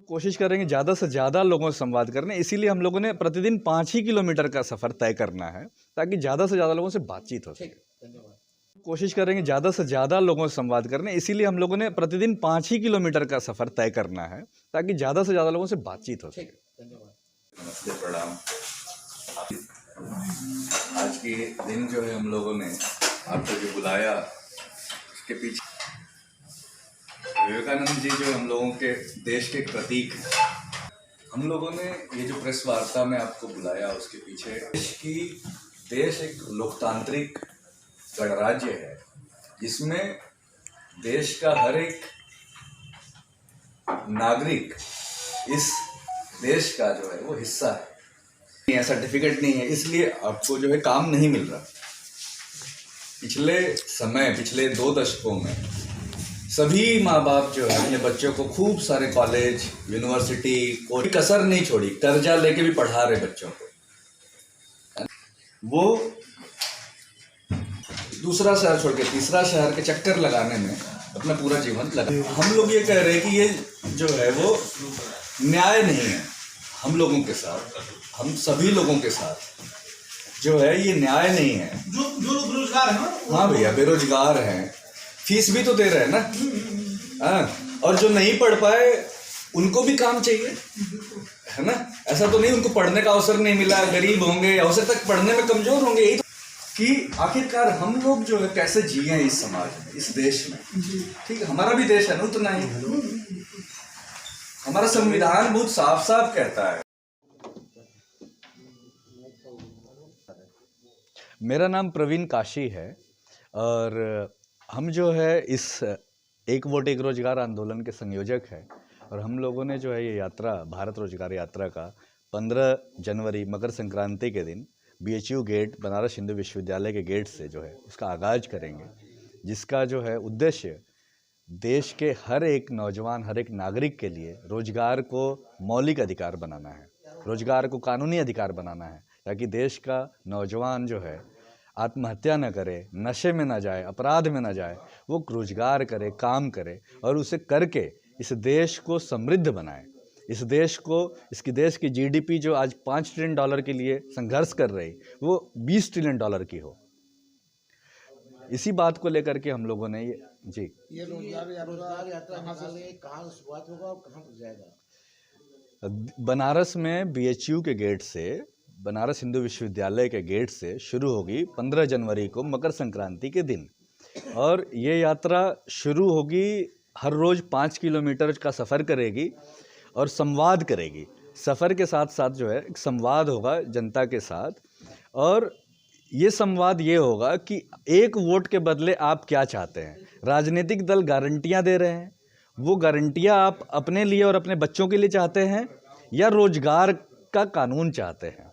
कोशिश करेंगे ज़्यादा से ज़्यादा लोगों से संवाद करने, इसीलिए हम लोगों ने प्रतिदिन 5 ही किलोमीटर का सफ़र तय करना है ताकि ज़्यादा से ज़्यादा लोगों से बातचीत हो सके। कोशिश करेंगे ज़्यादा से ज़्यादा लोगों से संवाद करने, इसीलिए हम लोगों ने प्रतिदिन 5 ही किलोमीटर का सफ़र तय करना है ताकि ज़्यादा से ज़्यादा लोगों से बातचीत हो सके। नमस्ते, प्रणाम। आज के दिन जो है हम लोगों ने आपको जो बुलाया उसके पीछे विवेकानंद जी जो हम लोगों के देश के प्रतीक हैं। हम लोगों ने ये जो प्रेस वार्ता में आपको बुलाया उसके पीछे देश एक लोकतांत्रिक गणराज्य है जिसमें देश का हर एक नागरिक इस देश का जो है वो हिस्सा है। सर्टिफिकेट नहीं है, इसलिए आपको जो है काम नहीं मिल रहा। पिछले 2 दशकों में सभी माँ बाप जो है अपने बच्चों को खूब सारे कॉलेज, यूनिवर्सिटी, कोई कसर नहीं छोड़ी, कर्जा लेके भी पढ़ा रहे बच्चों को। वो दूसरा शहर छोड़ के तीसरा शहर के चक्कर लगाने में अपना पूरा जीवन लगा। हम लोग ये कह रहे हैं कि ये जो है वो न्याय नहीं है। हम लोगों के साथ, हम सभी लोगों के साथ जो है ये न्याय नहीं है। जो लोग बेरोजगार हैं, हाँ भैया, बेरोजगार हैं, फीस भी तो दे रहे हैं ना, हाँ, और जो नहीं पढ़ पाए उनको भी काम चाहिए, है ना। ऐसा तो नहीं उनको पढ़ने का अवसर नहीं मिला, गरीब होंगे, अवसर तक पढ़ने में कमजोर होंगे। यही तो कि आखिरकार हम लोग जो है कैसे जिए इस समाज में, इस देश में। ठीक है, हमारा भी देश है ना, उतना ही हमारा संविधान बहुत साफ साफ कहता है। मेरा नाम प्रवीण काशी है और हम जो है इस एक वोट एक रोजगार आंदोलन के संयोजक हैं। और हम लोगों ने जो है ये यात्रा, भारत रोजगार यात्रा का 15 जनवरी मकर संक्रांति के दिन BHU गेट, बनारस हिंदू विश्वविद्यालय के गेट से जो है उसका आगाज करेंगे, जिसका जो है उद्देश्य देश के हर एक नौजवान, हर एक नागरिक के लिए रोजगार को मौलिक अधिकार बनाना है, रोजगार को कानूनी अधिकार बनाना है, ताकि देश का नौजवान जो है आत्महत्या न करे, नशे में ना जाए, अपराध में ना जाए, वो रोजगार करे, काम करे और उसे करके इस देश को समृद्ध बनाए। इस देश को, इसकी देश की GDP जो आज $5 ट्रिलियन के लिए संघर्ष कर रही, वो $20 ट्रिलियन की हो। इसी बात को लेकर के हम लोगों ने ये रोजगार यात्रा कहाँ से शुरुआत होगा और कहाँ तक जाएगा? बनारस में BHU के गेट से, बनारस हिंदू विश्वविद्यालय के गेट से शुरू होगी 15 जनवरी को मकर संक्रांति के दिन। और ये यात्रा शुरू होगी, हर रोज़ 5 किलोमीटर का सफ़र करेगी और संवाद करेगी। सफ़र के साथ साथ जो है एक संवाद होगा जनता के साथ, और ये संवाद ये होगा कि एक वोट के बदले आप क्या चाहते हैं। राजनीतिक दल गारंटियाँ दे रहे हैं, वो गारंटियाँ आप अपने लिए और अपने बच्चों के लिए चाहते हैं या रोजगार का कानून चाहते हैं।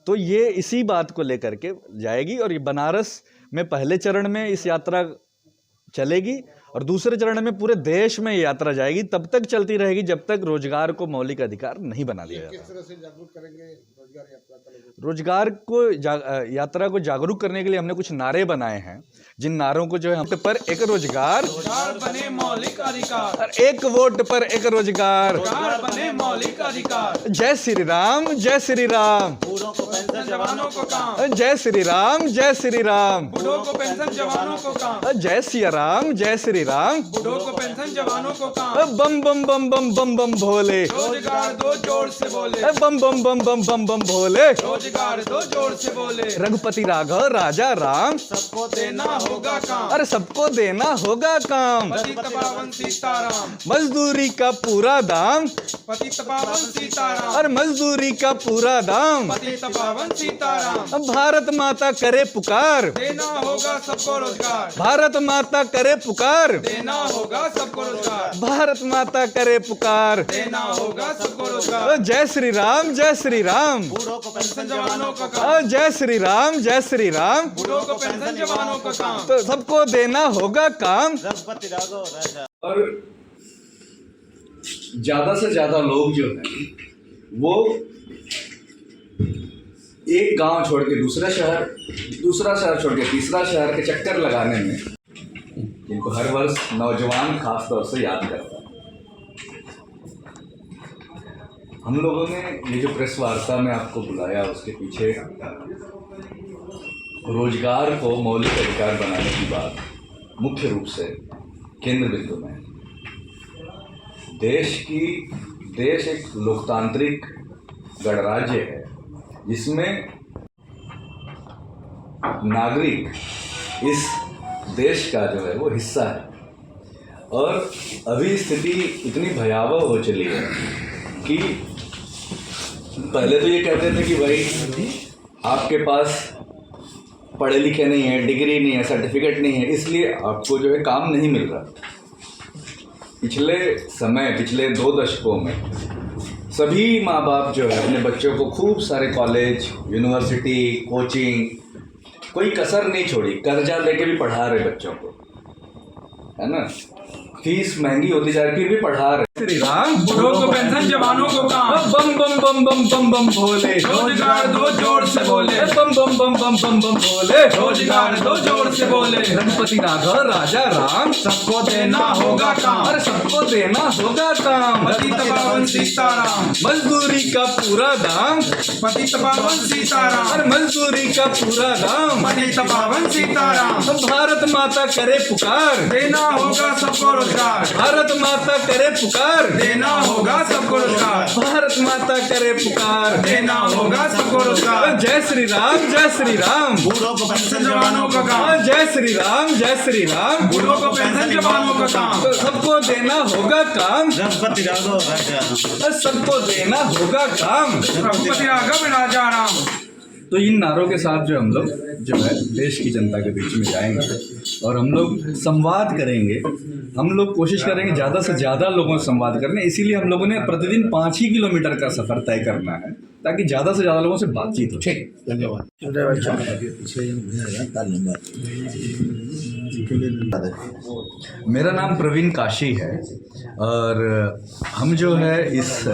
तो ये इसी बात को लेकर के जाएगी। और ये बनारस में पहले चरण में इस यात्रा चलेगी और दूसरे चरण में पूरे देश में ये यात्रा जाएगी। तब तक चलती रहेगी जब तक रोजगार को मौलिक अधिकार नहीं बना दिया जाता। किस तरह से जागरूक करेंगे रोजगार यात्रा का? रोजगार को यात्रा को जागरूक करने के लिए हमने कुछ नारे बनाए हैं, जिन नारों को जो है हम पर एक रोजगार बने मौलिक अधिकार, और एक वोट पर एक रोजगार बने मौलिक अधिकार। जय श्री राम, जय श्री राम, बूढ़ों को पेंशन, जवानों को काम। जय श्री राम, जय श्री राम, बूढ़ों को पेंशन, जवानों को काम। जय सिया राम, जय श्री राम, बूढ़ों को पेंशन, जवानों को काम। बम बम बम बम बम बम भोले, रोजगार दो जोर से बोले, बम बम बम बम बम बम भोले, रोजगार दो जोर से बोले। रघुपति राघव राजा राम, सबको देना होगा काम, अरे सबको देना होगा काम। पतित पावन सीताराम, मजदूरी का पूरा दाम, पतित पावन सीताराम, और मजदूरी का पूरा दाम। पतित पावन सीताराम। भारत माता करे पुकार, देना होगा सबको रोजगार, भारत माता करे पुकार, देना होगा सबको रोजगार, भारत माता करे पुकार। देना होगा सबको रोजगार। जय श्री राम, जय श्री राम, बूढ़ों को पेंशन, जवानों को काम। जय श्री राम, जय श्री राम, बूढ़ों को पेंशन, जवानों को काम। तो सबको देना होगा काम। और ज्यादा से ज्यादा लोग जो है वो एक गांव छोड़ के दूसरा शहर छोड़ के तीसरा शहर के चक्कर लगाने में, जिनको हर वर्ष नौजवान खासतौर से याद करता है। हम लोगों ने ये जो प्रेस वार्ता में आपको बुलाया उसके पीछे रोजगार को मौलिक अधिकार बनाने की बात मुख्य रूप से केंद्र बिंदु में है। देश एक लोकतांत्रिक गणराज्य है जिसमें नागरिक इस देश का जो है वो हिस्सा है। और अभी स्थिति इतनी भयावह हो चली है कि पहले तो ये कहते थे कि भाई आपके पास पढ़े लिखे नहीं है, डिग्री नहीं है, सर्टिफिकेट नहीं है, इसलिए आपको जो है काम नहीं मिल रहा। पिछले 2 दशकों में सभी माँ बाप जो है अपने बच्चों को खूब सारे कॉलेज, यूनिवर्सिटी, कोचिंग, कोई कसर नहीं छोड़ी, कर्जा लेके भी पढ़ा रहे बच्चों को, है ना। फीस महंगी होती जा रही फिर भी पढ़ा रहे। श्री राम। बूढ़ों को पेंशन, जवानों को काम। बम बम बम बम बम बम भोले, रोजगार दो जोर से बोले। बम बम बम बम बम बम भोले, रोजगार दो जोर से बोले। गणपति राघव राजा राम, सबको देना होगा काम। अरे सबको देना होगा काम। पतित पावन सीताराम, मजदूरी का पूरा दाम, पतित पावन सीताराम, अरे मजदूरी का पूरा दाम। पतित पावन सीताराम। भारत माता करे पुकार, देना होगा सबको रोजगार। भारत माता करे पुकार, देना होगा सबको रोजगार। भारत माता करे पुकार, देना होगा सबको रोजगार। जय श्री राम, जय श्री राम। बूढ़ों को पेंशन, जवानों का काम। जय श्री राम, जय श्री राम। बूढ़ों को पेंशन, जवानों का काम। सबको देना होगा काम, गणपति राघव राजा सबको देना होगा काम। रघुपति राघव राजा राम। तो इन नारों के साथ जो हम लोग जो है देश की जनता के बीच में जाएंगे और हम लोग संवाद करेंगे। हम लोग कोशिश करेंगे ज़्यादा से ज़्यादा लोगों से संवाद करने, इसीलिए हम लोगों ने प्रतिदिन 5 ही किलोमीटर का सफ़र तय करना है ताकि ज़्यादा से ज़्यादा लोगों से बातचीत हो। ठीक, धन्यवाद। मेरा नाम प्रवीण काशी है और हम जो है इस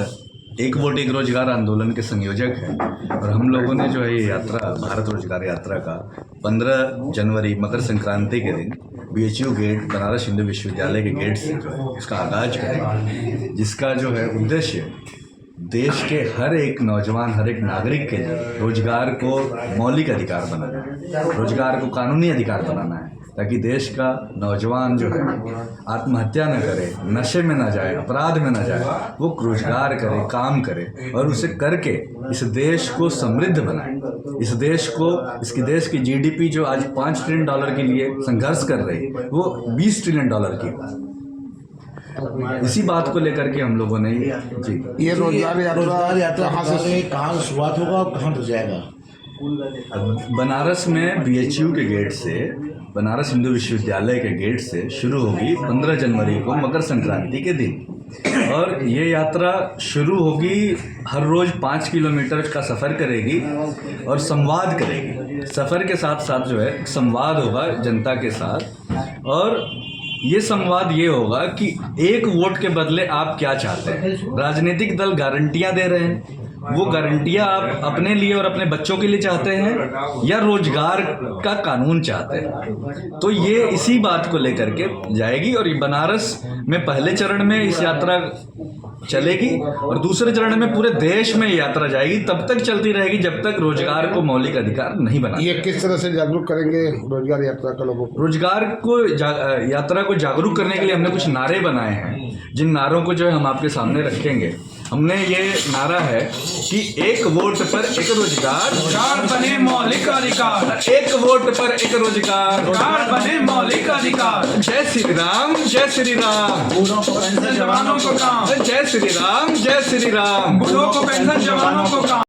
एक वोट एक रोजगार आंदोलन के संयोजक हैं। और हम लोगों ने जो है ये यात्रा, भारत रोजगार यात्रा का 15 जनवरी मकर संक्रांति के दिन BHU गेट, बनारस हिंदू विश्वविद्यालय के गेट से जो है इसका आगाज करेंगे, जिसका जो है उद्देश्य देश के हर एक नौजवान, हर एक नागरिक के लिए रोजगार को मौलिक अधिकार बनाना है, रोजगार को कानूनी अधिकार बनाना है, ताकि देश का नौजवान जो है आत्महत्या न करे, नशे में न जाए, अपराध में न जाए, वो रोजगार करे, काम करे और उसे करके इस देश को समृद्ध बनाए। इस देश को, इसकी देश की GDP जो आज $5 ट्रिलियन के लिए संघर्ष कर रही है वो $20 ट्रिलियन की। इसी बात को लेकर के हम लोगों ने जी ये रोजगार यात्रा कहाँ शुरुआत होगा और कहाँ तक जाएगा? बनारस में BHU के गेट से, बनारस हिंदू विश्वविद्यालय के गेट से शुरू होगी 15 जनवरी को मकर संक्रांति के दिन। और ये यात्रा शुरू होगी, हर रोज़ 5 किलोमीटर का सफ़र करेगी और संवाद करेगी। सफ़र के साथ साथ जो है संवाद होगा जनता के साथ। और ये संवाद ये होगा कि एक वोट के बदले आप क्या चाहते हैं। राजनीतिक दल गारंटियां दे रहे हैं, वो गारंटियां आप अपने लिए और अपने बच्चों के लिए चाहते हैं या रोजगार का कानून चाहते हैं। तो ये इसी बात को लेकर के जाएगी। और ये बनारस में पहले चरण में इस यात्रा चलेगी और दूसरे चरण में पूरे देश में यात्रा जाएगी, तब तक चलती रहेगी जब तक रोजगार को मौलिक अधिकार नहीं बना। ये किस तरह से जागरूक करेंगे रोजगार यात्रा का लोगों को? रोजगार को यात्रा को जागरूक करने के लिए हमने कुछ नारे बनाए हैं, जिन नारों को जो है हम आपके सामने रखेंगे। हमने ये नारा है कि एक वोट पर एक रोजगार, रोजगार बने मौलिक अधिकार। एक वोट पर एक रोजगार, रोजगार बने मौलिक अधिकार। जय श्री राम, जय श्री राम। बूढ़ों को पेंशन, जवानों को काम। जय श्री राम, जय श्री राम। बूढ़ों को पेंशन, जवानों को काम।